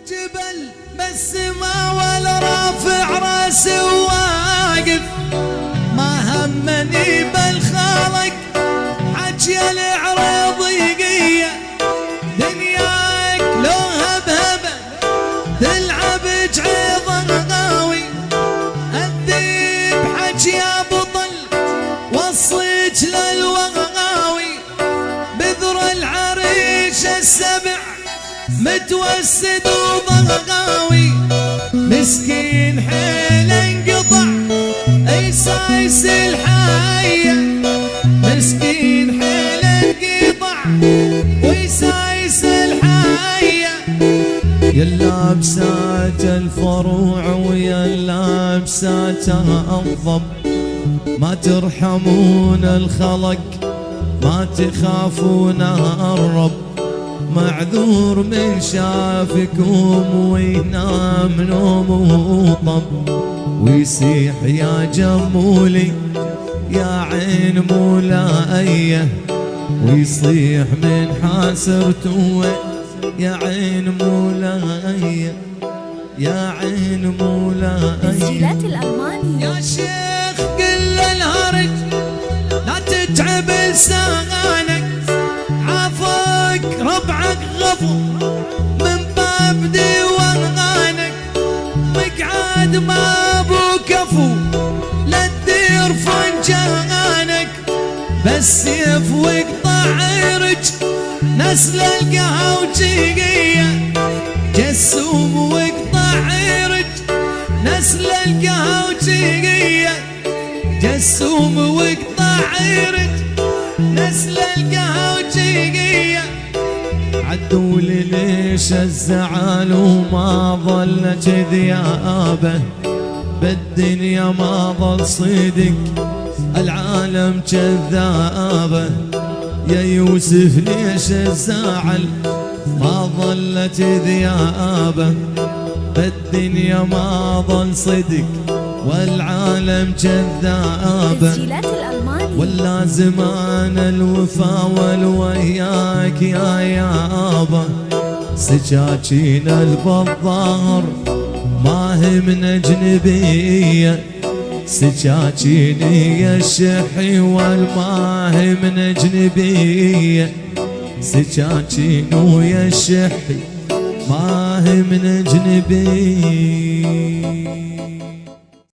جبل بس ما ولا رافع راسي وواقف، ما همني بالخالق حجي العريضية، دنياك لو هبهبة تلعب جعيض غاوي، الذيب حجي يا بطل وصيك للوغاوي، بذر العريش السبع متوسد وضغاوي، مسكين حيل انقطع ايسايس الحية، مسكين حيل انقطع ويسايس الحية، يا لابسات الفروع ويا لابسات الضب، ما ترحمون الخلق ما تخافون الرب، معذور من شافكم وينام نوم طب، ويسيح يا جمولي يا عين مولاية، ويصيح من حاسرته يا عين مولاية، يا عين مولاية. تسجيلات الألماني يا شيخ كل الهرج لا تتعب لسانك، عافاك ربعك غفو من باب ديوانك، مقعد ما بو كفو لا تدير فنجانك، بالسيف وقطع عرج نسل القهوجية، جسوم وقطع عرج نسل القهوجية، جسوم وقطع عرج نسل القهوجية، عدولي ليش الزعل وما ظلت ذيابه، بالدنيا ما ظل صدق العالم كذابه، يا يوسف ليش الزعل ما ظلت ذيابه، بالدنيا ما ظل صدق والعالم كذابه، تسجيلات الألماني ولا زمان الوفا والوياك يا يابا، سكاكين البظار ما هي من أجنبية، سكاكين يا الشحي والما هي من أجنبية، سكاكين ويا الشحي ما هي من أجنبية.